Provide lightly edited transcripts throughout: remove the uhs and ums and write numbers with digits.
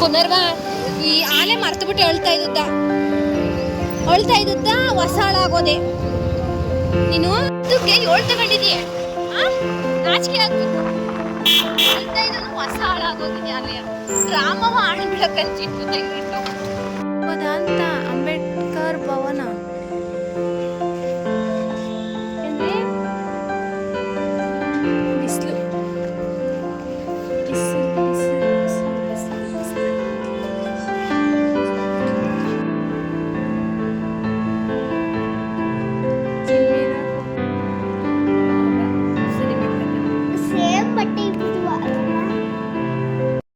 ಪುನರ್ವ ಈ ಆಲೆ ಮರ್ತು ಬಿಟ್ಟು ಹೇಳ್ತಾ ಇದ್ದ ಹೊಸಾಳಾಗೋದೆ ನೀನು ಅದಕ್ಕೆ ಏಳು ತಗೊಂಡಿದೀಯ ನಾಚಿಕೆ ಆಗ್ಬೇಕು ಹೇಳ್ತಾ ಇದ್ದು ಹೊಸ ಹಾಳಾಗೋಗಿದೆ ಅಲ್ಲೇ ರಾಮವ ಆಡ್ಬಿಡಕ್ಕಂಚಿಟ್ಟು ದಯವಿಟ್ಟು ಅಂತ Ambedkar Bhavan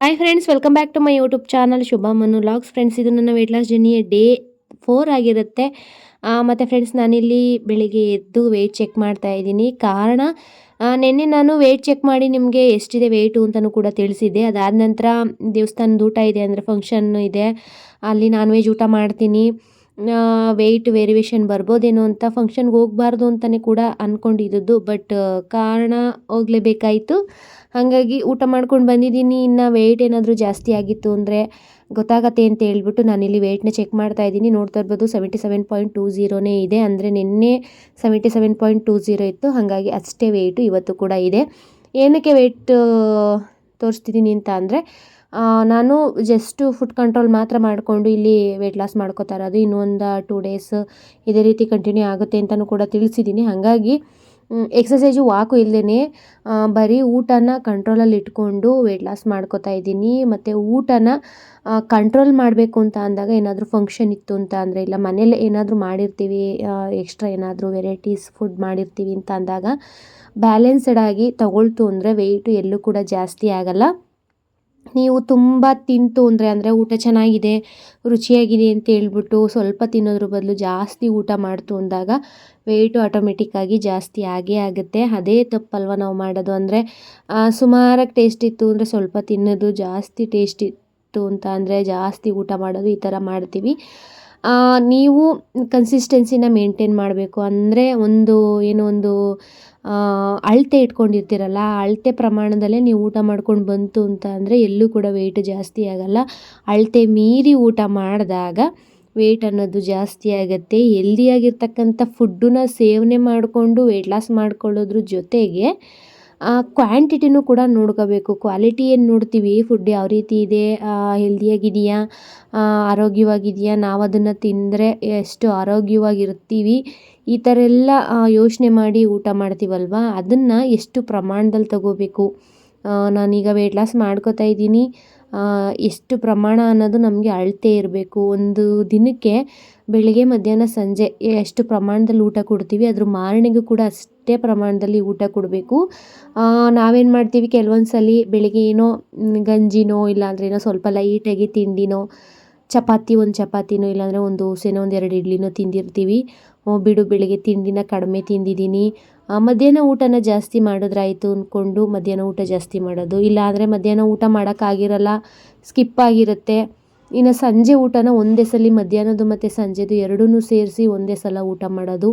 hi friends, welcome back to my YouTube channel Shubha Manu vlogs. Friends, ಇದು ನನ್ನ ವೆಯ್ಟ್ ಲಾಸ್ ಜರ್ನಿಯ ಡೇ 4 ಆಗಿರುತ್ತೆ. ಮತ್ತು ಫ್ರೆಂಡ್ಸ್, ನಾನಿಲ್ಲಿ ಬೆಳಿಗ್ಗೆ ಎದ್ದು ವೆಯ್ಟ್ ಚೆಕ್ ಮಾಡ್ತಾ ಇದ್ದೀನಿ. ಕಾರಣ ನಿನ್ನೆ ನಾನು ವೆಯ್ಟ್ ಚೆಕ್ ಮಾಡಿ ನಿಮಗೆ ಎಷ್ಟಿದೆ ವೆಯ್ಟು ಅಂತಲೂ ಕೂಡ ತಿಳಿಸಿದ್ದೆ. ಅದಾದ ನಂತರ ದೇವಸ್ಥಾನದ ಊಟ ಇದೆ, ಅಂದರೆ ಫಂಕ್ಷನ್ ಇದೆ, ಅಲ್ಲಿ ನಾನ್ ವೆಜ್ ಊಟ ಮಾಡ್ತೀನಿ. ವೆಯ್ಟ್ ವೇರಿಯೇಷನ್ ಬರ್ಬೋದೇನೋ ಅಂತ ಫಂಕ್ಷನ್ಗೆ ಹೋಗಬಾರ್ದು ಅಂತಲೇ ಕೂಡ ಅಂದ್ಕೊಂಡಿದ್ದು. ಬಟ್ ಕಾರಣ ಹೋಗಲೇಬೇಕಾಯಿತು. ಹಾಗಾಗಿ ಊಟ ಮಾಡ್ಕೊಂಡು ಬಂದಿದ್ದೀನಿ. ಇನ್ನು ವೆಯ್ಟ್ ಏನಾದರೂ ಜಾಸ್ತಿ ಆಗಿತ್ತು ಅಂದರೆ ಗೊತ್ತಾಗತ್ತೆ ಅಂತ ಹೇಳ್ಬಿಟ್ಟು ನಾನಿಲ್ಲಿ ವೆಯ್ಟ್ನ ಚೆಕ್ ಮಾಡ್ತಾ ಇದ್ದೀನಿ. ನೋಡ್ತಾ ಇರ್ಬೋದು 77.20 ಇದೆ. ಅಂದರೆ ನಿನ್ನೆ 77.20 ಇತ್ತು. ಹಾಗಾಗಿ ಅಷ್ಟೇ ವೆಯ್ಟು ಇವತ್ತು ಕೂಡ ಇದೆ. ಏನಕ್ಕೆ ವೆಯ್ಟ್ ತೋರಿಸ್ತಿದ್ದೀನಿ ಅಂತ ಅಂದರೆ ನಾನು ಜಸ್ಟು ಫುಡ್ ಕಂಟ್ರೋಲ್ ಮಾತ್ರ ಮಾಡಿಕೊಂಡು ಇಲ್ಲಿ ವೆಯ್ಟ್ ಲಾಸ್ ಮಾಡ್ಕೋತಾ ಇರೋದು. ಇನ್ನೊಂದು 2 ಡೇಸ್ ಇದೇ ರೀತಿ ಕಂಟಿನ್ಯೂ ಆಗುತ್ತೆ ಅಂತಲೂ ಕೂಡ ತಿಳಿಸಿದ್ದೀನಿ. ಹಾಗಾಗಿ ಎಕ್ಸಸೈಜು ವಾಕು ಇಲ್ಲದೇ ಬರೀ ಊಟನ ಕಂಟ್ರೋಲಲ್ಲಿ ಇಟ್ಕೊಂಡು ವೆಯ್ಟ್ ಲಾಸ್ ಮಾಡ್ಕೋತಾ ಇದ್ದೀನಿ. ಮತ್ತು ಊಟನ ಕಂಟ್ರೋಲ್ ಮಾಡಬೇಕು ಅಂತ ಅಂದಾಗ ಏನಾದರೂ ಫಂಕ್ಷನ್ ಇತ್ತು ಅಂತ ಅಂದರೆ, ಇಲ್ಲ ಮನೇಲಿ ಏನಾದರೂ ಮಾಡಿರ್ತೀವಿ, ಎಕ್ಸ್ಟ್ರಾ ಏನಾದರೂ ವೆರೈಟೀಸ್ ಫುಡ್ ಮಾಡಿರ್ತೀವಿ ಅಂತ ಅಂದಾಗ ಬ್ಯಾಲೆನ್ಸ್ಡ್ ಆಗಿ ತಗೊಳ್ತು ಅಂದರೆ ವೆಯ್ಟು ಎಲ್ಲೂ ಕೂಡ ಜಾಸ್ತಿ ಆಗಲ್ಲ. ನೀವು ತುಂಬ ತಿಂತು ಅಂದರೆ ಊಟ ಚೆನ್ನಾಗಿದೆ, ರುಚಿಯಾಗಿದೆ ಅಂತ ಹೇಳ್ಬಿಟ್ಟು ಸ್ವಲ್ಪ ತಿನ್ನೋದ್ರ ಬದಲು ಜಾಸ್ತಿ ಊಟ ಮಾಡ್ತು ಅಂದಾಗ ವೆಯ್ಟು ಆಟೋಮೆಟಿಕ್ಕಾಗಿ ಜಾಸ್ತಿ ಆಗೇ ಆಗುತ್ತೆ. ಅದೇ ತಪ್ಪಲ್ವ ನಾವು ಮಾಡೋದು. ಅಂದರೆ ಸುಮಾರಾಗಿ ಟೇಸ್ಟ್ ಇತ್ತು ಅಂದರೆ ಸ್ವಲ್ಪ ತಿನ್ನೋದು, ಜಾಸ್ತಿ ಟೇಸ್ಟ್ ಇತ್ತು ಅಂತ ಅಂದರೆ ಜಾಸ್ತಿ ಊಟ ಮಾಡೋದು, ಈ ಥರ ಮಾಡ್ತೀವಿ. ನೀವು ಕನ್ಸಿಸ್ಟೆನ್ಸಿನ ಮೇಂಟೈನ್ ಮಾಡಬೇಕು. ಅಂದರೆ ಒಂದು ಅಳತೆ ಇಟ್ಕೊಂಡಿರ್ತೀರಲ್ಲ, ಅಳತೆ ಪ್ರಮಾಣದಲ್ಲೇ ನೀವು ಊಟ ಮಾಡ್ಕೊಂಡು ಬಂತು ಅಂತ ಅಂದರೆ ಎಲ್ಲೂ ಕೂಡ ವೆಯ್ಟ್ ಜಾಸ್ತಿ ಆಗಲ್ಲ. ಅಳತೆ ಮೀರಿ ಊಟ ಮಾಡಿದಾಗ ವೆಯ್ಟ್ ಅನ್ನೋದು ಜಾಸ್ತಿ ಆಗುತ್ತೆ. ಹೆಲ್ದಿಯಾಗಿರ್ತಕ್ಕಂಥ ಫುಡ್ಡನ್ನ ಸೇವನೆ ಮಾಡಿಕೊಂಡು ವೆಯ್ಟ್ ಲಾಸ್ ಮಾಡ್ಕೊಳ್ಳೋದ್ರ ಜೊತೆಗೆ ಕ್ವಾಂಟಿಟಿನೂ ಕೂಡ ನೋಡ್ಕೋಬೇಕು. ಕ್ವಾಲಿಟಿ ಏನು ನೋಡ್ತೀವಿ, ಫುಡ್ ಯಾವ ರೀತಿ ಇದೆ, ಹೆಲ್ದಿಯಾಗಿದೆಯಾ, ಆರೋಗ್ಯವಾಗಿದೆಯಾ, ನಾವು ಅದನ್ನು ತಿಂದರೆ ಎಷ್ಟು ಆರೋಗ್ಯವಾಗಿರ್ತೀವಿ, ಈ ಥರ ಎಲ್ಲ ಯೋಚನೆ ಮಾಡಿ ಊಟ ಮಾಡ್ತೀವಲ್ವ, ಅದನ್ನು ಎಷ್ಟು ಪ್ರಮಾಣದಲ್ಲಿ ತಗೋಬೇಕು. ನಾನೀಗ ವೆಯ್ಟ್ ಲಾಸ್ ಮಾಡ್ಕೋತಾ ಇದ್ದೀನಿ. ಎಷ್ಟು ಪ್ರಮಾಣ ಅನ್ನೋದು ನಮಗೆ ಅಳತೆ ಇರಬೇಕು. ಒಂದು ದಿನಕ್ಕೆ ಬೆಳಿಗ್ಗೆ ಮಧ್ಯಾಹ್ನ ಸಂಜೆ ಎಷ್ಟು ಪ್ರಮಾಣದಲ್ಲಿ ಊಟ ಕೊಡ್ತೀವಿ, ಅದ್ರ ಮಾರನೆಗೂ ಕೂಡ ಅಷ್ಟೇ ಪ್ರಮಾಣದಲ್ಲಿ ಊಟ ಕೊಡಬೇಕು. ನಾವೇನು ಮಾಡ್ತೀವಿ, ಕೆಲವೊಂದು ಸಲ ಬೆಳಿಗ್ಗೆ ಏನೋ ಗಂಜಿನೋ ಇಲ್ಲಾಂದ್ರೆ ಏನೋ ಸ್ವಲ್ಪ ಲೈಟಾಗಿ ತಿಂಡಿನೋ, ಒಂದು ಚಪಾತಿನೋ ಇಲ್ಲಾಂದರೆ ಒಂದು ದೋಸೆನೋ 1-2 ಇಡ್ಲಿನೋ ತಿಂದಿರ್ತೀವಿ. ಬಿಡು ಬೆಳಿಗ್ಗೆ ತಿಂಡಿನ ಕಡಿಮೆ ತಿಂದಿದ್ದೀನಿ, ಮಧ್ಯಾಹ್ನ ಊಟನ ಜಾಸ್ತಿ ಮಾಡಿದ್ರಾಯ್ತು ಅಂದ್ಕೊಂಡು ಮಧ್ಯಾಹ್ನ ಊಟ ಜಾಸ್ತಿ ಮಾಡೋದು. ಇಲ್ಲಾಂದರೆ ಮಧ್ಯಾಹ್ನ ಊಟ ಮಾಡೋಕ್ಕಾಗಿರಲ್ಲ, ಸ್ಕಿಪ್ ಆಗಿರುತ್ತೆ. ಇನ್ನು ಸಂಜೆ ಊಟನ ಒಂದೇ ಸಲ ಮಧ್ಯಾಹ್ನದ್ದು ಮತ್ತು ಸಂಜೆದು ಎರಡೂ ಸೇರಿಸಿ ಒಂದೇ ಸಲ ಊಟ ಮಾಡೋದು.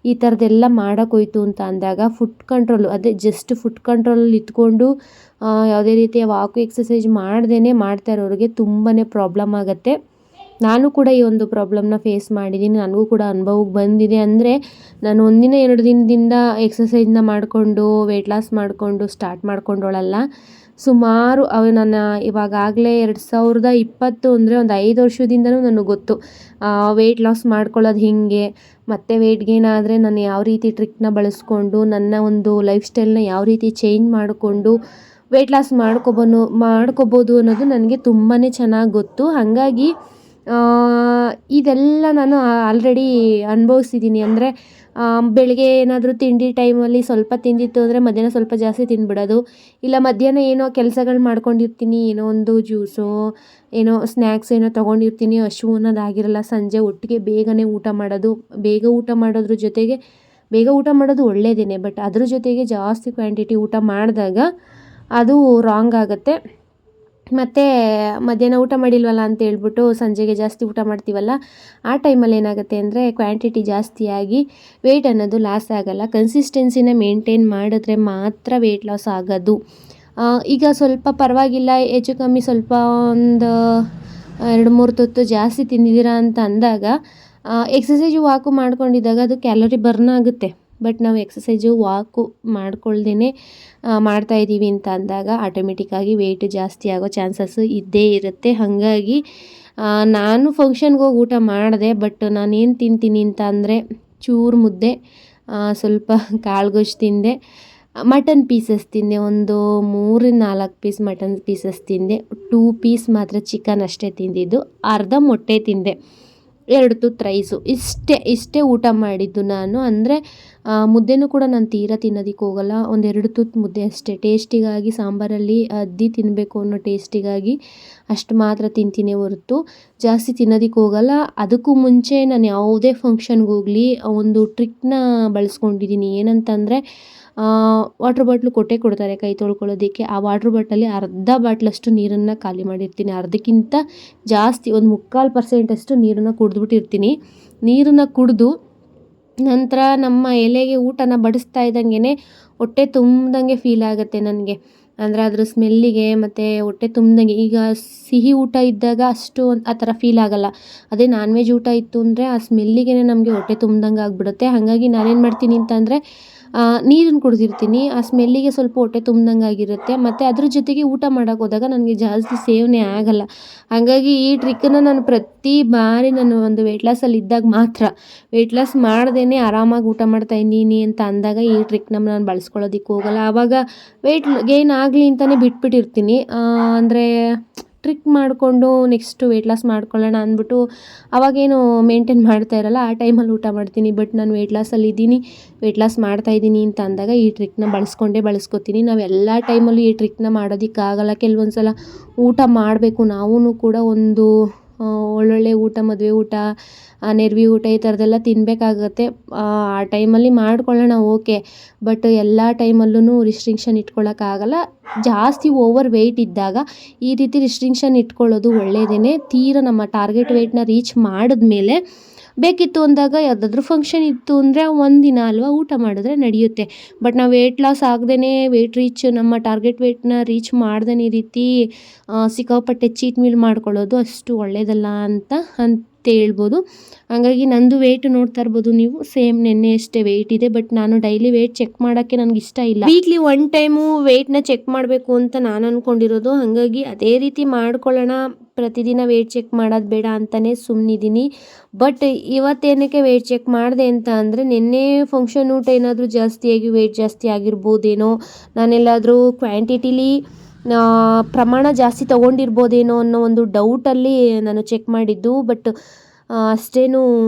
ಈ ಥರದ್ದೆಲ್ಲ ಮಾಡೋಕ್ಕೋಯ್ತು ಅಂತ ಅಂದಾಗ ಫುಡ್ ಕಂಟ್ರೋಲು, ಅದೇ ಜಸ್ಟ್ ಫುಡ್ ಕಂಟ್ರೋಲಲ್ಲಿ ಇಟ್ಕೊಂಡು ಯಾವುದೇ ರೀತಿಯ ವಾಕು ಎಕ್ಸಸೈಸ್ ಮಾಡ್ದೇ ಮಾಡ್ತಾ ಇರೋರಿಗೆ ತುಂಬಾ ಪ್ರಾಬ್ಲಮ್ ಆಗುತ್ತೆ. ನಾನು ಕೂಡ ಈ ಒಂದು ಪ್ರಾಬ್ಲಮ್ನ ಫೇಸ್ ಮಾಡಿದ್ದೀನಿ. ನನಗೂ ಕೂಡ ಅನುಭವಕ್ಕೆ ಬಂದಿದೆ. ಅಂದರೆ ನಾನು 1-2 ದಿನದಿಂದ ಎಕ್ಸಸೈಸ್ನ ಮಾಡಿಕೊಂಡು ವೆಯ್ಟ್ ಲಾಸ್ ಮಾಡಿಕೊಂಡು ಸ್ಟಾರ್ಟ್ ಮಾಡ್ಕೊಂಡೋಳಲ್ಲ. ಸುಮಾರು ನಾನು ಇವಾಗಲೇ 2020 ಅಂದರೆ ಒಂದು 5 ವರ್ಷದಿಂದನೂ ನನಗೆ ಗೊತ್ತು ವೆಯ್ಟ್ ಲಾಸ್ ಮಾಡ್ಕೊಳ್ಳೋದು ಹೇಗೆ, ಮತ್ತು ವೆಯ್ಟ್ ಗೇನ್ ಆದರೆ ನಾನು ಯಾವ ರೀತಿ ಟ್ರಿಕ್ನ ಬಳಸ್ಕೊಂಡು ನನ್ನ ಒಂದು ಲೈಫ್ ಸ್ಟೈಲ್ನ ಯಾವ ರೀತಿ ಚೇಂಜ್ ಮಾಡಿಕೊಂಡು ವೆಯ್ಟ್ ಲಾಸ್ ಮಾಡ್ಕೋಬೋದು ಅನ್ನೋದು ನನಗೆ ತುಂಬಾ ಚೆನ್ನಾಗಿ ಗೊತ್ತು. ಹಾಗಾಗಿ ಇದೆಲ್ಲ ನಾನು ಆಲ್ರೆಡಿ ಅನುಭವಿಸಿದ್ದೀನಿ. ಅಂದರೆ ಬೆಳಗ್ಗೆ ಏನಾದರೂ ತಿಂಡಿ ಟೈಮಲ್ಲಿ ಸ್ವಲ್ಪ ತಿಂದಿತ್ತು ಅಂದರೆ ಮಧ್ಯಾಹ್ನ ಸ್ವಲ್ಪ ಜಾಸ್ತಿ ತಿಂದ್ಬಿಡೋದು. ಇಲ್ಲ ಮಧ್ಯಾಹ್ನ ಏನೋ ಕೆಲಸಗಳು ಮಾಡ್ಕೊಂಡಿರ್ತೀನಿ, ಏನೋ ಒಂದು ಜ್ಯೂಸೋ ಏನೋ ಸ್ನ್ಯಾಕ್ಸ್ ಏನೋ ತೊಗೊಂಡಿರ್ತೀನಿ, ಹಸಿವು ಅನ್ನೋದಾಗಿರಲ್ಲ. ಸಂಜೆ ಒಟ್ಟಿಗೆ ಬೇಗನೆ ಊಟ ಮಾಡೋದು. ಬೇಗ ಊಟ ಮಾಡೋದ್ರ ಜೊತೆಗೆ, ಬೇಗ ಊಟ ಮಾಡೋದು ಒಳ್ಳೆಯದೇ, ಬಟ್ ಅದ್ರ ಜೊತೆಗೆ ಜಾಸ್ತಿ ಕ್ವಾಂಟಿಟಿ ಊಟ ಮಾಡಿದಾಗ ಅದು ರಾಂಗ್ ಆಗುತ್ತೆ. ಮತ್ತು ಮಧ್ಯಾಹ್ನ ಊಟ ಮಾಡಿಲ್ವಲ್ಲ ಅಂತ ಹೇಳ್ಬಿಟ್ಟು ಸಂಜೆಗೆ ಜಾಸ್ತಿ ಊಟ ಮಾಡ್ತೀವಲ್ಲ, ಆ ಟೈಮಲ್ಲಿ ಏನಾಗುತ್ತೆ ಅಂದರೆ ಕ್ವಾಂಟಿಟಿ ಜಾಸ್ತಿಯಾಗಿ ವೆಯ್ಟ್ ಅನ್ನೋದು ಲಾಸ್ ಆಗಲ್ಲ. ಕನ್ಸಿಸ್ಟೆನ್ಸಿನ ಮೇಂಟೈನ್ ಮಾಡಿದ್ರೆ ಮಾತ್ರ ವೆಯ್ಟ್ ಲಾಸ್ ಆಗೋದು. ಈಗ ಸ್ವಲ್ಪ ಪರವಾಗಿಲ್ಲ, ಹೆಚ್ಚು ಕಮ್ಮಿ ಸ್ವಲ್ಪ ಒಂದು 2-3 ತುತ್ತು ಜಾಸ್ತಿ ತಿಂದಿದ್ದೀರಾ ಅಂತ ಅಂದಾಗ ಎಕ್ಸಸೈಜು ವಾಕು ಮಾಡ್ಕೊಂಡಿದ್ದಾಗ ಅದು ಕ್ಯಾಲರಿ ಬರ್ನ್ ಆಗುತ್ತೆ. ಬಟ್ ನಾವು ಎಕ್ಸಸೈಜು ವಾಕು ಮಾಡ್ಕೊಳ್ದೇ ಮಾಡ್ತಾಯಿದ್ದೀವಿ ಅಂತ ಅಂದಾಗ ಆಟೋಮೆಟಿಕ್ಕಾಗಿ ವೆಯ್ಟ್ ಜಾಸ್ತಿ ಆಗೋ ಚಾನ್ಸಸ್ಸು ಇದ್ದೇ ಇರುತ್ತೆ. ಹಾಗಾಗಿ ನಾನು ಫಂಕ್ಷನ್ಗೆ ಹೋಗಿ ಊಟ ಮಾಡಿದೆ. ಬಟ್ ನಾನೇನು ತಿಂತೀನಿ ಅಂತ ಅಂದರೆ ಚೂರು ಮುದ್ದೆ, ಸ್ವಲ್ಪ ಕಾಳುಗೊಜ್ಜು ತಿಂದೆ, ಮಟನ್ ಪೀಸಸ್ ತಿಂದೆ, ಒಂದು 3-4 ಪೀಸ್ ಮಟನ್ ಪೀಸಸ್ ತಿಂದೆ, 2 ಪೀಸ್ ಮಾತ್ರ ಚಿಕನ್ ಅಷ್ಟೇ ತಿಂದಿದ್ದು, ಅರ್ಧ ಮೊಟ್ಟೆ ತಿಂದೆ, 2 ತುತ್ತು ರೈಸು, ಇಷ್ಟೇ ಊಟ ಮಾಡಿದ್ದು ನಾನು. ಅಂದರೆ ಮುದ್ದೆನೂ ಕೂಡ ನಾನು ತೀರಾ ತಿನ್ನೋದಕ್ಕೆ ಹೋಗಲ್ಲ, 1-2 ತುತ್ತು ಮುದ್ದೆ ಅಷ್ಟೇ, ಟೇಸ್ಟಿಗಾಗಿ ಸಾಂಬಾರಲ್ಲಿ ಅದ್ದಿ ತಿನ್ನಬೇಕು ಅನ್ನೋ ಟೇಸ್ಟಿಗಾಗಿ ಅಷ್ಟು ಮಾತ್ರ ತಿಂತೀನಿ ಹೊರತು ಜಾಸ್ತಿ ತಿನ್ನೋದಕ್ಕೆ ಹೋಗಲ್ಲ. ಅದಕ್ಕೂ ಮುಂಚೆ ನಾನು ಯಾವುದೇ ಫಂಕ್ಷನ್ಗೆ ಹೋಗಲಿ ಒಂದು ಟ್ರಿಕ್ನ ಬಳಸ್ಕೊಂಡಿದ್ದೀನಿ. ಏನಂತಂದರೆ ವಾಟ್ರ್ ಬಾಟ್ಲು ಕೊಡ್ತಾರೆ ಕೈ ತೊಳ್ಕೊಳ್ಳೋದಕ್ಕೆ. ಆ ವಾಟ್ರ್ ಬಾಟ್ಲಲ್ಲಿ ಅರ್ಧ ಬಾಟ್ಲಷ್ಟು ನೀರನ್ನು ಖಾಲಿ ಮಾಡಿರ್ತೀನಿ, ಅರ್ಧಕ್ಕಿಂತ ಜಾಸ್ತಿ 1/4% ನೀರನ್ನು ಕುಡಿದ್ಬಿಟ್ಟಿರ್ತೀನಿ. ನೀರನ್ನು ಕುಡಿದು ನಂತರ ನಮ್ಮ ಎಲೆಗೆ ಊಟನ ಬಡಿಸ್ತಾ ಇದ್ದಂಗೆ ಹೊಟ್ಟೆ ತುಂಬ್ದಂಗೆ ಫೀಲ್ ಆಗುತ್ತೆ ನನಗೆ. ಅಂದರೆ ಅದ್ರ ಸ್ಮೆಲ್ಲಿಗೆ ಮತ್ತು ಹೊಟ್ಟೆ ತುಂಬ್ದಂಗೆ. ಈಗ ಸಿಹಿ ಊಟ ಇದ್ದಾಗ ಅಷ್ಟು ಆ ಥರ ಫೀಲ್ ಆಗೋಲ್ಲ. ಅದೇ ನಾನ್ ವೆಜ್ ಊಟ ಇತ್ತು ಅಂದರೆ ಆ ಸ್ಮೆಲ್ಲಿಗೆ ನಮಗೆ ಹೊಟ್ಟೆ ತುಂಬ್ದಂಗೆ ಆಗಿಬಿಡುತ್ತೆ. ಹಾಗಾಗಿ ನಾನೇನು ಮಾಡ್ತೀನಿ ಅಂತಂದರೆ ನೀರನ್ನು ಕುಡಿದಿರ್ತೀನಿ, ಆ ಸ್ಮೆಲ್ಲಿಗೆ ಸ್ವಲ್ಪ ಹೊಟ್ಟೆ ತುಂಬ್ದಂಗೆ ಆಗಿರುತ್ತೆ. ಮತ್ತು ಅದ್ರ ಜೊತೆಗೆ ಊಟ ಮಾಡೋಕೆ ಹೋದಾಗ ನನಗೆ ಜಾಸ್ತಿ ಸೇವನೆ ಆಗೋಲ್ಲ. ಹಾಗಾಗಿ ಈ ಟ್ರಿಕ್ಕನ್ನು ನಾನು ಪ್ರತಿ ಬಾರಿ ನಾನು ಒಂದು ವೆಯ್ಟ್ ಲಾಸಲ್ಲಿ ಇದ್ದಾಗ ಮಾತ್ರ, ವೆಯ್ಟ್ ಲಾಸ್ ಮಾಡ್ದೇ ಆರಾಮಾಗಿ ಊಟ ಮಾಡ್ತಾಯಿದ್ದೀನಿ ಅಂತ ಅಂದಾಗ ಈ ಟ್ರಿಕ್ನ ನಾನು ಬಳಸ್ಕೊಳ್ಳೋದಕ್ಕೆ ಹೋಗಲ್ಲ. ಆವಾಗ ವೆಯ್ಟ್ ಗೇನ್ ಆಗಲಿ ಅಂತಲೇ ಬಿಟ್ಬಿಟ್ಟಿರ್ತೀನಿ. ಅಂದರೆ ಟ್ರಿಕ್ ಮಾಡಿಕೊಂಡು ನೆಕ್ಸ್ಟು ವೆಯ್ಟ್ ಲಾಸ್ ಮಾಡ್ಕೊಳ್ಳೋಣ ಅಂದ್ಬಿಟ್ಟು ಅವಾಗೇನು ಮೇಂಟೈನ್ ಮಾಡ್ತಾ ಇರಲ್ಲ, ಆ ಟೈಮಲ್ಲಿ ಊಟ ಮಾಡ್ತೀನಿ. ಬಟ್ ನಾನು ವೆಯ್ಟ್ ಲಾಸಲ್ಲಿ ಇದ್ದೀನಿ, ವೆಯ್ಟ್ ಲಾಸ್ ಮಾಡ್ತಾಯಿದ್ದೀನಿ ಅಂತ ಅಂದಾಗ ಈ ಟ್ರಿಕ್ನ ಬಳಸ್ಕೊತೀನಿ. ನಾವು ಎಲ್ಲ ಟೈಮಲ್ಲೂ ಈ ಟ್ರಿಕ್ನ ಮಾಡೋದಕ್ಕಾಗಲ್ಲ. ಕೆಲವೊಂದು ಸಲ ಊಟ ಮಾಡಬೇಕು, ನಾವೂ ಕೂಡ ಒಂದು ಒಳ್ಳೊಳ್ಳೆ ಊಟ, ಮದುವೆ ಊಟ, ನೆರವಿ ಊಟ ಈ ಥರದ್ದೆಲ್ಲ ತಿನ್ನಬೇಕಾಗತ್ತೆ. ಆ ಟೈಮಲ್ಲಿ ಮಾಡ್ಕೊಳ್ಳೋಣ ಓಕೆ, ಬಟ್ ಎಲ್ಲ ಟೈಮಲ್ಲೂ ರಿಸ್ಟ್ರಿಕ್ಷನ್ ಇಟ್ಕೊಳ್ಳೋಕ್ಕಾಗಲ್ಲ. ಜಾಸ್ತಿ ಓವರ್ ವೆಯ್ಟ್ ಇದ್ದಾಗ ಈ ರೀತಿ ರಿಸ್ಟ್ರಿಕ್ಷನ್ ಇಟ್ಕೊಳ್ಳೋದು ಒಳ್ಳೆಯದೇ. ತೀರಾ ನಮ್ಮ ಟಾರ್ಗೆಟ್ ವೆಯ್ಟ್ನ ರೀಚ್ ಮಾಡಿದ್ಮೇಲೆ ಬೇಕಿತ್ತು ಅಂದಾಗ ಯಾವುದಾದ್ರೂ ಫಂಕ್ಷನ್ ಇತ್ತು ಅಂದರೆ ಒಂದಿನ ಅಲ್ವಾ ಊಟ ಮಾಡಿದ್ರೆ ನಡೆಯುತ್ತೆ. ಬಟ್ ನಾವು ವೆಯ್ಟ್ ಲಾಸ್ ಆಗದೇ ವೆಯ್ಟ್ ನಮ್ಮ ಟಾರ್ಗೆಟ್ ವೆಯ್ಟ್ನ ರೀಚ್ ಮಾಡ್ದೇ ಈ ರೀತಿ ಸಿಕ್ಕಾಪಟ್ಟೆ ಚೀಟ್ ಮೀಲ್ ಮಾಡ್ಕೊಳ್ಳೋದು ಅಷ್ಟು ಒಳ್ಳೆಯದಲ್ಲ ಅಂತ ಹೇಳ್ಬೋದು. ಹಾಗಾಗಿ ನಂದು ವೆಯ್ಟ್ ನೋಡ್ತಾ ಇರ್ಬೋದು ನೀವು, ಸೇಮ್ ನೆನ್ನೆ ಅಷ್ಟೇ ವೆಯ್ಟ್ ಇದೆ. ಬಟ್ ನಾನು ಡೈಲಿ ವೆಯ್ಟ್ ಚೆಕ್ ಮಾಡೋಕ್ಕೆ ನನಗೆ ಇಷ್ಟ ಇಲ್ಲ. ವೀಕ್ಲಿ 1 ಟೈಮು ವೆಯ್ಟ್ನ ಚೆಕ್ ಮಾಡಬೇಕು ಅಂತ ನಾನು ಅಂದ್ಕೊಂಡಿರೋದು. ಹಾಗಾಗಿ ಅದೇ ರೀತಿ ಮಾಡ್ಕೊಳ್ಳೋಣ, ಪ್ರತಿದಿನ ವೆಯ್ಟ್ ಚೆಕ್ ಮಾಡೋದು ಬೇಡ ಅಂತಲೇ ಸುಮ್ಮನಿದ್ದೀನಿ. ಬಟ್ ಇವತ್ತೇನಕ್ಕೆ ವೆಯ್ಟ್ ಚೆಕ್ ಮಾಡಿದೆ ಅಂತ ಅಂದರೆ, ನಿನ್ನೆ ಫಂಕ್ಷನ್ ಊಟ ಏನಾದರೂ ಜಾಸ್ತಿಯಾಗಿ ವೆಯ್ಟ್ ಜಾಸ್ತಿ ಆಗಿರ್ಬೋದೇನೋ, ನಾನೆಲ್ಲಾದರೂ ಕ್ವಾಂಟಿಟಿಲಿ ಪ್ರಮಾಣ ಜಾಸ್ತಿ ತೊಗೊಂಡಿರ್ಬೋದೇನೋ ಅನ್ನೋ ಒಂದು ಡೌಟಲ್ಲಿ ನಾನು ಚೆಕ್ ಮಾಡಿದ್ದು. ಬಟ್ ಅಷ್ಟೇನು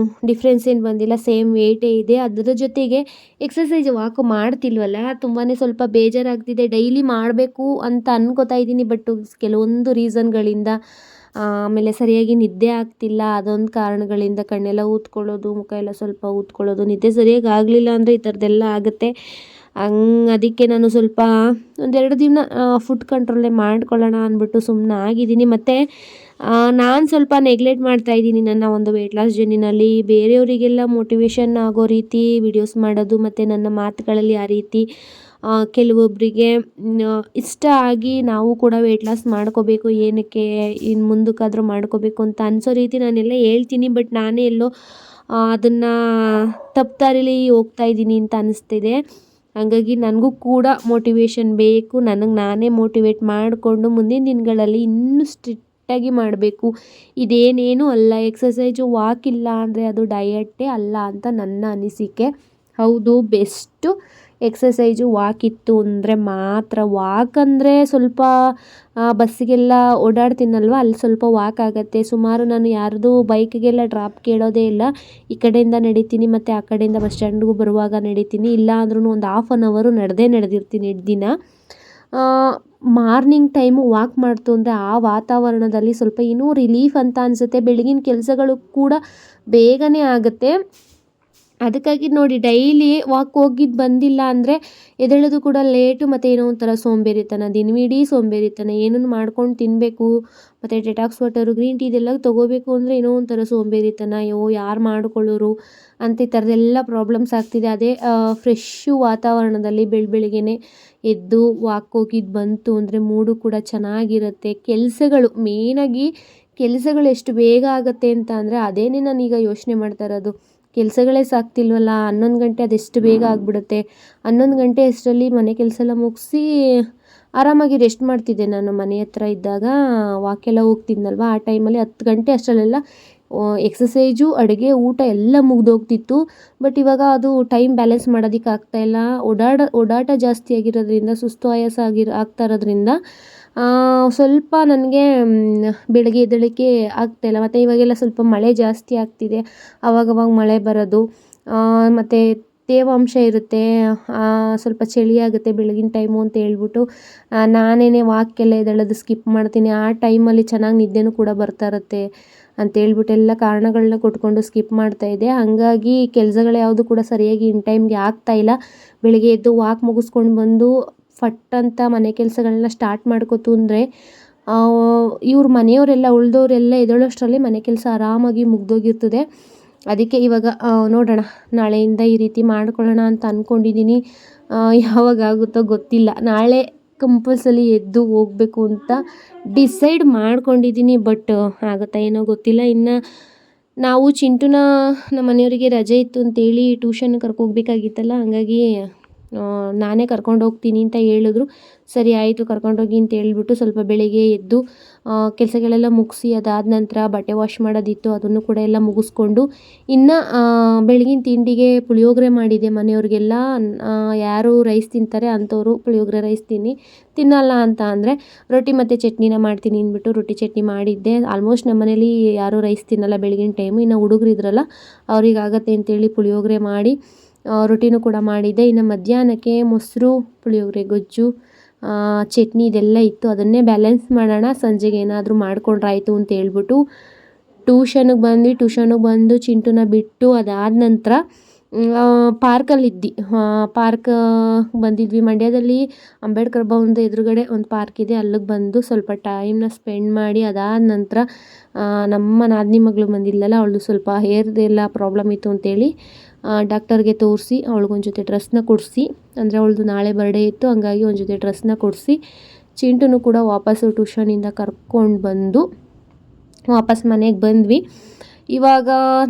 ಡಿಫ್ರೆನ್ಸ್ ಏನು ಬಂದಿಲ್ಲ, ಸೇಮ್ ವೆಯ್ಟೇ ಇದೆ. ಅದರ ಜೊತೆಗೆ ಎಕ್ಸಸೈಜ್ ವಾಕು ಮಾಡ್ತಿಲ್ವಲ್ಲ, ತುಂಬಾ ಸ್ವಲ್ಪ ಬೇಜಾರಾಗ್ತಿದೆ. ಡೈಲಿ ಮಾಡಬೇಕು ಅಂತ ಅನ್ಕೋತಾ ಇದ್ದೀನಿ, ಬಟ್ ಕೆಲವೊಂದು ರೀಸನ್ಗಳಿಂದ, ಆಮೇಲೆ ಸರಿಯಾಗಿ ನಿದ್ದೆ ಆಗ್ತಿಲ್ಲ, ಅದೊಂದು ಕಾರಣಗಳಿಂದ ಕಣ್ಣೆಲ್ಲ ಊದ್ಕೊಳ್ಳೋದು, ಮುಖ ಎಲ್ಲ ಸ್ವಲ್ಪ ಊದ್ಕೊಳ್ಳೋದು, ನಿದ್ದೆ ಸರಿಯಾಗಿ ಆಗಲಿಲ್ಲ ಅಂದರೆ ಈ ಥರದ್ದೆಲ್ಲ ಆಗುತ್ತೆ. ಅದಕ್ಕೆ ನಾನು ಸ್ವಲ್ಪ 1-2 ದಿನ ಫುಡ್ ಕಂಟ್ರೋಲೇ ಮಾಡ್ಕೊಳ್ಳೋಣ ಅಂದ್ಬಿಟ್ಟು ಸುಮ್ಮನೆ ಆಗಿದ್ದೀನಿ. ಮತ್ತು ನಾನು ಸ್ವಲ್ಪ ನೆಗ್ಲೆಕ್ಟ್ ಮಾಡ್ತಾಯಿದ್ದೀನಿ ನನ್ನ ಒಂದು ವೆಯ್ಟ್ ಲಾಸ್ ಜರ್ನಿನಲ್ಲಿ. ಬೇರೆಯವರಿಗೆಲ್ಲ ಮೋಟಿವೇಶನ್ ಆಗೋ ರೀತಿ ವಿಡಿಯೋಸ್ ಮಾಡೋದು, ಮತ್ತು ನನ್ನ ಮಾತುಗಳಲ್ಲಿ ಆ ರೀತಿ ಕೆಲವೊಬ್ಬರಿಗೆ ಇಷ್ಟ ಆಗಿ ನಾವು ಕೂಡ ವೆಯ್ಟ್ ಲಾಸ್ ಮಾಡ್ಕೋಬೇಕು, ಏನಕ್ಕೆ ಇನ್ನು ಮುಂದಕ್ಕಾದರೂ ಮಾಡ್ಕೋಬೇಕು ಅಂತ ಅನಿಸೋ ರೀತಿ ನಾನೆಲ್ಲ ಹೇಳ್ತೀನಿ. ಬಟ್ ನಾನೇ ಎಲ್ಲೋ ಅದನ್ನು ತಪ್ಪು ದಾರಿಲಿ ಹೋಗ್ತಾಯಿದ್ದೀನಿ ಅಂತ ಅನ್ನಿಸ್ತಿದೆ. ಹಾಗಾಗಿ ನನಗೂ ಕೂಡ ಮೋಟಿವೇಶನ್ ಬೇಕು. ನನಗೆ ನಾನೇ ಮೋಟಿವೇಟ್ ಮಾಡಿಕೊಂಡು ಮುಂದಿನ ದಿನಗಳಲ್ಲಿ ಇನ್ನೂ ಸ್ಟ್ರಿಕ್ಟಾಗಿ ಮಾಡಬೇಕು. ಇದೇನೇನೂ ಅಲ್ಲ, ಎಕ್ಸಸೈಜು ವಾಕ್ ಇಲ್ಲ ಅಂದರೆ ಅದು ಡಯಟೇ ಅಲ್ಲ ಅಂತ ನನ್ನ ಅನಿಸಿಕೆ. ಹೌದು, ಬೆಸ್ಟು ಎಕ್ಸಸೈಜು ವಾಕ್ ಇತ್ತು ಅಂದರೆ ಮಾತ್ರ. ವಾಕ್ ಅಂದರೆ ಸ್ವಲ್ಪ ಬಸ್ಸಿಗೆಲ್ಲ ಓಡಾಡ್ತೀನಲ್ವ, ಅಲ್ಲಿ ಸ್ವಲ್ಪ ವಾಕ್ ಆಗುತ್ತೆ. ಸುಮಾರು ನಾನು ಯಾರ್ದು ಬೈಕ್ಗೆಲ್ಲ ಡ್ರಾಪ್ ಕೇಳೋದೇ ಇಲ್ಲ. ಈ ಕಡೆಯಿಂದ ನಡೀತೀನಿ, ಮತ್ತು ಆ ಕಡೆಯಿಂದ ಬಸ್ ಸ್ಟ್ಯಾಂಡ್ಗೂ ಬರುವಾಗ ನಡೀತೀನಿ. ಇಲ್ಲ ಅಂದ್ರೂ ಒಂದು 1/2 ಅವರ್ ನಡೆದಿರ್ತೀನಿ ದಿನ. ಮಾರ್ನಿಂಗ್ ಟೈಮು ವಾಕ್ ಮಾಡ್ತು ಅಂದರೆ ಆ ವಾತಾವರಣದಲ್ಲಿ ಸ್ವಲ್ಪ ಇನ್ನೂ ರಿಲೀಫ್ ಅಂತ ಅನಿಸುತ್ತೆ. ಬೆಳಗಿನ ಕೆಲಸಗಳು ಕೂಡ ಬೇಗನೆ ಆಗುತ್ತೆ. ಅದಕ್ಕಾಗಿ ನೋಡಿ ಡೈಲಿ ವಾಕ್ ಹೋಗಿದ್ದು ಬಂದಿಲ್ಲ ಅಂದರೆ ಎದ್ದೇಳೋದು ಕೂಡ ಲೇಟು, ಮತ್ತು ಏನೋ ಒಂಥರ ಸೋಂಬೇರಿತನ, ದಿನವಿಡೀ ಸೋಂಬೇರಿತನ. ಏನನ್ನು ಮಾಡ್ಕೊಂಡು ತಿನ್ನಬೇಕು, ಮತ್ತು ಡೆಟಾಕ್ಸ್ ವಾಟರು, ಗ್ರೀನ್ ಟೀ ಇದೆಲ್ಲ ತೊಗೋಬೇಕು ಅಂದರೆ ಏನೋ ಒಂಥರ ಸೋಂಬೇರಿತನ. ಅಯ್ಯೋ ಯಾರು ಮಾಡ್ಕೊಳ್ಳೋರು ಅಂತ ಈ ಥರದ್ದೆಲ್ಲ ಪ್ರಾಬ್ಲಮ್ಸ್ ಆಗ್ತಿದೆ. ಅದೇ ಫ್ರೆಶ್ಶು ವಾತಾವರಣದಲ್ಲಿ ಬೆಳಗ್ಗೆನೆ ಎದ್ದು ವಾಕ್ ಹೋಗಿದ್ದು ಬಂತು ಅಂದರೆ ಮೂಡು ಕೂಡ ಚೆನ್ನಾಗಿರುತ್ತೆ. ಕೆಲಸಗಳು ಮೇಯ್ನಾಗಿ ಕೆಲಸಗಳು ಎಷ್ಟು ಬೇಗ ಆಗುತ್ತೆ ಅಂತ ಅಂದರೆ ಅದೇನೇ ನಾನೀಗ ಯೋಚನೆ ಮಾಡ್ತಾ ಇರೋದು. ಕೆಲಸಗಳೇ ಸಾಗ್ತಿಲ್ವಲ್ಲ, 11 ಗಂಟೆ ಅದೆಷ್ಟು ಬೇಗ ಆಗಿಬಿಡುತ್ತೆ. 11 ಗಂಟೆ ಅಷ್ಟರಲ್ಲಿ ಮನೆ ಕೆಲಸ ಎಲ್ಲ ಮುಗಿಸಿ ಆರಾಮಾಗಿ ರೆಸ್ಟ್ ಮಾಡ್ತಿದ್ದೆ ನಾನು. ಮನೆ ಹತ್ರ ಇದ್ದಾಗ ವಾಕೆಲ್ಲ ಹೋಗ್ತಿದ್ನಲ್ವ, ಆ ಟೈಮಲ್ಲಿ 10 ಗಂಟೆ ಅಷ್ಟರಲ್ಲೆಲ್ಲ ಎಕ್ಸಸೈಜು, ಅಡುಗೆ, ಊಟ ಎಲ್ಲ ಮುಗ್ದೋಗ್ತಿತ್ತು. ಬಟ್ ಇವಾಗ ಅದು ಟೈಮ್ ಬ್ಯಾಲೆನ್ಸ್ ಮಾಡೋದಕ್ಕೆ ಆಗ್ತಾಯಿಲ್ಲ. ಓಡಾಟ ಜಾಸ್ತಿ ಆಗಿರೋದ್ರಿಂದ, ಸುಸ್ತು ಆಯಾಸ ಆಗ್ತಾ ಇರೋದ್ರಿಂದ ಸ್ವಲ್ಪ ನನಗೆ ಬೆಳಗ್ಗೆ ಎದ್ದೇಳೋಕ್ಕೆ ಆಗ್ತಾಯಿಲ್ಲ. ಮತ್ತು ಇವಾಗೆಲ್ಲ ಸ್ವಲ್ಪ ಮಳೆ ಜಾಸ್ತಿ ಆಗ್ತಿದೆ, ಆವಾಗವಾಗ ಮಳೆ ಬರೋದು, ಮತ್ತು ತೇವಾಂಶ ಇರುತ್ತೆ, ಸ್ವಲ್ಪ ಚಳಿ ಆಗುತ್ತೆ ಬೆಳಗಿನ ಟೈಮು ಅಂತ ಹೇಳ್ಬಿಟ್ಟು ನಾನೇ ವಾಕ್ಕೆಲ್ಲ ಎದ್ದೇಳೋದು ಸ್ಕಿಪ್ ಮಾಡ್ತೀನಿ. ಆ ಟೈಮಲ್ಲಿ ಚೆನ್ನಾಗಿ ನಿದ್ದೆನೂ ಕೂಡ ಬರ್ತಾ ಇರುತ್ತೆ ಅಂತೇಳ್ಬಿಟ್ಟು ಎಲ್ಲ ಕಾರಣಗಳನ್ನ ಕೊಟ್ಕೊಂಡು ಸ್ಕಿಪ್ ಮಾಡ್ತಾಯಿದ್ದೆ. ಹಾಗಾಗಿ ಕೆಲಸಗಳು ಯಾವುದು ಕೂಡ ಸರಿಯಾಗಿ ಇನ್ ಟೈಮ್ಗೆ ಆಗ್ತಾಯಿಲ್ಲ. ಬೆಳಗ್ಗೆ ಎದ್ದು ವಾಕ್ ಮುಗಿಸ್ಕೊಂಡು ಬಂದು ಫಟ್ ಅಂತ ಮನೆ ಕೆಲಸಗಳನ್ನ ಸ್ಟಾರ್ಟ್ ಮಾಡ್ಕೊತು ಅಂದರೆ ಇವ್ರ ಮನೆಯವರೆಲ್ಲ ಉಳಿದವರೆಲ್ಲ ಎದ್ದೇಳೋಷ್ಟರಲ್ಲಿ ಮನೆ ಕೆಲಸ ಆರಾಮಾಗಿ ಮುಗ್ದೋಗಿರ್ತದೆ. ಅದಕ್ಕೆ ಇವಾಗ ನೋಡೋಣ, ನಾಳೆಯಿಂದ ಈ ರೀತಿ ಮಾಡ್ಕೊಳ್ಳೋಣ ಅಂತ ಅಂದ್ಕೊಂಡಿದ್ದೀನಿ. ಯಾವಾಗ ಆಗುತ್ತೋ ಗೊತ್ತಿಲ್ಲ. ನಾಳೆ ಕಂಪಲ್ಸರಿ ಎದ್ದು ಹೋಗಬೇಕು ಅಂತ ಡಿಸೈಡ್ ಮಾಡ್ಕೊಂಡಿದ್ದೀನಿ. ಬಟ್ ಆಗುತ್ತಾ ಏನೋ ಗೊತ್ತಿಲ್ಲ. ಇನ್ನು ನಾವು ಚಿಂಟುನ ನಮ್ಮ ಮನೆಯವರಿಗೆ ರಜೆ ಇತ್ತು ಅಂತೇಳಿ ಟ್ಯೂಷನ್ ಕರ್ಕೋಗ್ಬೇಕಾಗಿತ್ತಲ್ಲ, ಹಾಗಾಗಿ ನಾನೇ ಕರ್ಕೊಂಡು ಹೋಗ್ತೀನಿ ಅಂತ ಹೇಳಿದ್ರು. ಸರಿ ಆಯಿತು ಕರ್ಕೊಂಡೋಗಿ ಅಂತ ಹೇಳ್ಬಿಟ್ಟು ಸ್ವಲ್ಪ ಬೆಳಿಗ್ಗೆ ಎದ್ದು ಕೆಲಸಗಳೆಲ್ಲ ಮುಗಿಸಿ ಅದಾದ ನಂತರ ಬಟ್ಟೆ ವಾಶ್ ಮಾಡೋದಿತ್ತು, ಅದನ್ನು ಕೂಡ ಎಲ್ಲ ಮುಗಿಸ್ಕೊಂಡು ಇನ್ನು ಬೆಳಗಿನ ತಿಂಡಿಗೆ ಪುಳಿಯೋಗರೆ ಮಾಡಿದೆ ಮನೆಯವ್ರಿಗೆಲ್ಲ. ಯಾರು ರೈಸ್ ತಿಂತಾರೆ ಅಂಥವ್ರು ಪುಳಿಯೋಗರೆ ರೈಸ್ ತಿನ್ನಲ್ಲ ಅಂತ ಅಂದರೆ ರೊಟ್ಟಿ ಮತ್ತು ಚಟ್ನಿನ ಮಾಡ್ತೀನಿ ಅಂದ್ಬಿಟ್ಟು ರೊಟ್ಟಿ ಚಟ್ನಿ ಮಾಡಿದ್ದೆ. ಆಲ್ಮೋಸ್ಟ್ ನಮ್ಮ ಮನೇಲಿ ಯಾರೂ ರೈಸ್ ತಿನ್ನಲ್ಲ ಬೆಳಗಿನ ಟೈಮು. ಇನ್ನು ಹುಡುಗರು ಇದ್ರಲ್ಲ ಅವ್ರಿಗಾಗತ್ತೆ ಅಂತೇಳಿ ಪುಳಿಯೋಗರೆ ಮಾಡಿ ರೊಟ್ಟಿನೂ ಕೂಡ ಮಾಡಿದ್ದೆ. ಇನ್ನು ಮಧ್ಯಾಹ್ನಕ್ಕೆ ಮೊಸರು, ಪುಳಿಯೋಗರೆ ಗೊಜ್ಜು, ಚಟ್ನಿ ಇದೆಲ್ಲ ಇತ್ತು. ಅದನ್ನೇ ಬ್ಯಾಲೆನ್ಸ್ ಮಾಡೋಣ, ಸಂಜೆಗೆ ಏನಾದರೂ ಮಾಡ್ಕೊಂಡ್ರಾಯ್ತು ಅಂತ ಹೇಳ್ಬಿಟ್ಟು ಟ್ಯೂಷನಿಗೆ ಬಂದು ಚಿಂಟುನ ಬಿಟ್ಟು ಅದಾದ ನಂತರ ಪಾರ್ಕಲ್ಲಿದ್ದಿ. ಪಾರ್ಕ್ ಬಂದಿದ್ವಿ. ಮಂಡ್ಯದಲ್ಲಿ ಅಂಬೇಡ್ಕರ್ ಭವನದ ಎದುರುಗಡೆ ಒಂದು ಪಾರ್ಕ್ ಇದೆ, ಅಲ್ಲಿಗೆ ಬಂದು ಸ್ವಲ್ಪ ಟೈಮ್ನ ಸ್ಪೆಂಡ್ ಮಾಡಿ ಅದಾದ ನಂತರ ನಮ್ಮ ನಾದಿನಿ ಮಗಳು ಬಂದಿಲ್ಲಲ್ಲ, ಅವಳದು ಸ್ವಲ್ಪ ಹೇರ್ದೆಲ್ಲ ಪ್ರಾಬ್ಲಮ್ ಇತ್ತು ಅಂತೇಳಿ ಡಾಕ್ಟರ್ಗೆ ತೋರಿಸಿ ಅವಳಿಗೊಂದು ಜೊತೆ ಡ್ರೆಸ್ನ ಕೊಡಿಸಿ, ಅಂದರೆ ಅವಳದು ನಾಳೆ ಬರ್ಡೇ ಇತ್ತು, ಹಂಗಾಗಿ ಒಂದು ಜೊತೆ ಡ್ರೆಸ್ನ ಕೊಡಿಸಿ ಚಿಂಟುನು ಕೂಡ ವಾಪಸ್ಸು ಟ್ಯೂಷನಿಂದ ಕರ್ಕೊಂಡು ಬಂದು ವಾಪಸ್ ಮನೆಗೆ ಬಂದ್ವಿ. ಇವಾಗ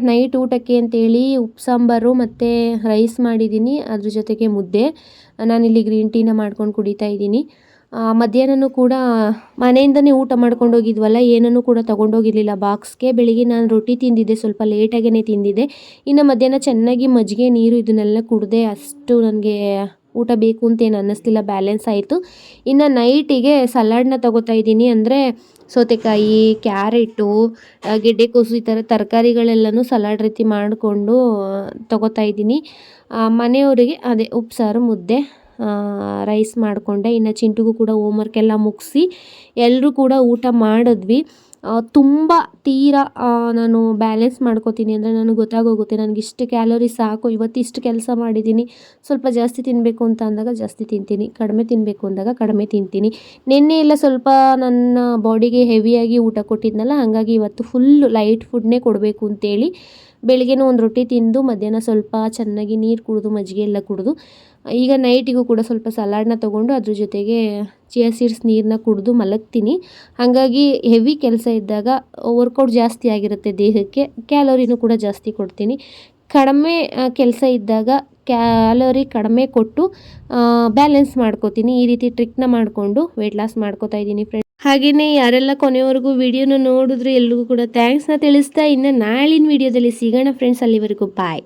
ನೈಟ್ ಊಟಕ್ಕೆ ಅಂತೇಳಿ ಉಪ್ಪು ಸಾಂಬಾರು ಮತ್ತು ರೈಸ್ ಮಾಡಿದ್ದೀನಿ, ಅದ್ರ ಜೊತೆಗೆ ಮುದ್ದೆ. ನಾನಿಲ್ಲಿ ಗ್ರೀನ್ ಟೀನ ಮಾಡ್ಕೊಂಡು ಕುಡಿತಾ ಇದ್ದೀನಿ. ಮಧ್ಯಾಹ್ನನೂ ಕೂಡ ಮನೆಯಿಂದನೇ ಊಟ ಮಾಡ್ಕೊಂಡು ಹೋಗಿದ್ವಲ್ಲ, ಏನನ್ನೂ ಕೂಡ ತೊಗೊಂಡೋಗಿರಲಿಲ್ಲ ಬಾಕ್ಸ್ಗೆ. ಬೆಳಿಗ್ಗೆ ನಾನು ರೊಟ್ಟಿ ತಿಂದಿದ್ದೆ, ಸ್ವಲ್ಪ ಲೇಟಾಗೇ ತಿಂದಿದ್ದೆ. ಇನ್ನು ಮಧ್ಯಾಹ್ನ ಚೆನ್ನಾಗಿ ಮಜ್ಜಿಗೆ ನೀರು ಇದನ್ನೆಲ್ಲ ಕುಡಿದೆ. ಅಷ್ಟು ನನಗೆ ಊಟ ಬೇಕು ಅಂತೇನು ಅನ್ನಿಸ್ಲಿಲ್ಲ, ಬ್ಯಾಲೆನ್ಸ್ ಆಯಿತು. ಇನ್ನು ನೈಟಿಗೆ ಸಲಾಡ್ನ ತೊಗೋತಾ ಇದ್ದೀನಿ. ಅಂದರೆ ಸೌತೆಕಾಯಿ, ಕ್ಯಾರೆಟು, ಗೆಡ್ಡೆಕೋಸು ಈ ಥರ ತರಕಾರಿಗಳೆಲ್ಲನೂ ಸಲಾಡ್ ರೀತಿ ಮಾಡಿಕೊಂಡು ತೊಗೋತಾ ಇದ್ದೀನಿ. ಮನೆಯವರಿಗೆ ಅದೇ ಉಪ್ಸಾರು, ಮುದ್ದೆ, ರೈಸ್ ಮಾಡಿಕೊಂಡೆ. ಇನ್ನು ಚಿಂಟುಗೂ ಕೂಡ ಹೋಮ್ವರ್ಕ್ ಎಲ್ಲ ಮುಗಿಸಿ ಎಲ್ಲರೂ ಕೂಡ ಊಟ ಮಾಡಿದ್ವಿ. ತುಂಬ ತೀರಾ ನಾನು ಬ್ಯಾಲೆನ್ಸ್ ಮಾಡ್ಕೋತೀನಿ ಅಂದರೆ ನನಗೆ ಗೊತ್ತಾಗೋಗುತ್ತೆ, ನನಗಿಷ್ಟು ಕ್ಯಾಲೋರಿ ಸಾಕು, ಇವತ್ತು ಇಷ್ಟು ಕೆಲಸ ಮಾಡಿದ್ದೀನಿ, ಸ್ವಲ್ಪ ಜಾಸ್ತಿ ತಿನ್ನಬೇಕು ಅಂತ ಅಂದಾಗ ಜಾಸ್ತಿ ತಿಂತೀನಿ, ಕಡಿಮೆ ತಿನ್ನಬೇಕು ಅಂದಾಗ ಕಡಿಮೆ ತಿಂತೀನಿ. ನಿನ್ನೆ ಎಲ್ಲ ಸ್ವಲ್ಪ ನನ್ನ ಬಾಡಿಗೆ ಹೆವಿಯಾಗಿ ಊಟ ಕೊಟ್ಟಿದ್ನಲ್ಲ, ಹಾಗಾಗಿ ಇವತ್ತು ಫುಲ್ಲು ಲೈಟ್ ಫುಡ್ನೇ ಕೊಡಬೇಕು ಅಂತೇಳಿ ಬೆಳಗ್ಗೆನೂ ಒಂದು ರೊಟ್ಟಿ ತಿಂದು ಮಧ್ಯಾಹ್ನ ಸ್ವಲ್ಪ ಚೆನ್ನಾಗಿ ನೀರು ಕುಡಿದು ಮಜ್ಜಿಗೆ ಎಲ್ಲ ಕುಡಿದು ಈಗ ನೈಟಿಗೂ ಕೂಡ ಸ್ವಲ್ಪ ಸಲಾಡ್ನ ತೊಗೊಂಡು ಅದ್ರ ಜೊತೆಗೆ ಚಿಯಾ ಸೀಡ್ಸ್ ನೀರನ್ನ ಕುಡಿದು ಮಲಗ್ತೀನಿ. ಹಾಗಾಗಿ ಹೆವಿ ಕೆಲಸ ಇದ್ದಾಗ ವರ್ಕೌಟ್ ಜಾಸ್ತಿ ಆಗಿರುತ್ತೆ ದೇಹಕ್ಕೆ, ಕ್ಯಾಲೋರಿನೂ ಕೂಡ ಜಾಸ್ತಿ ಕೊಡ್ತೀನಿ. ಕಡಿಮೆ ಕೆಲಸ ಇದ್ದಾಗ ಕ್ಯಾಲೋರಿ ಕಡಿಮೆ ಕೊಟ್ಟು ಬ್ಯಾಲೆನ್ಸ್ ಮಾಡ್ಕೋತೀನಿ. ಈ ರೀತಿ ಟ್ರಿಕ್ನ ಮಾಡಿಕೊಂಡು ವೆಯ್ಟ್ ಲಾಸ್ ಮಾಡ್ಕೋತಾ ಇದ್ದೀನಿ ಫ್ರೆಂಡ್ಸ್. ಹಾಗೆಯೇ ಯಾರೆಲ್ಲ ಕೊನೆವರೆಗೂ ವಿಡಿಯೋನ ನೋಡಿದ್ರು ಎಲ್ರಿಗೂ ಕೂಡ ಥ್ಯಾಂಕ್ಸ್ನ ತಿಳಿಸ್ತಾ ಇನ್ನು ನಾಳಿನ ವಿಡಿಯೋದಲ್ಲಿ ಸಿಗೋಣ ಫ್ರೆಂಡ್ಸ್. ಅಲ್ಲಿವರೆಗೂ ಬಾಯ್.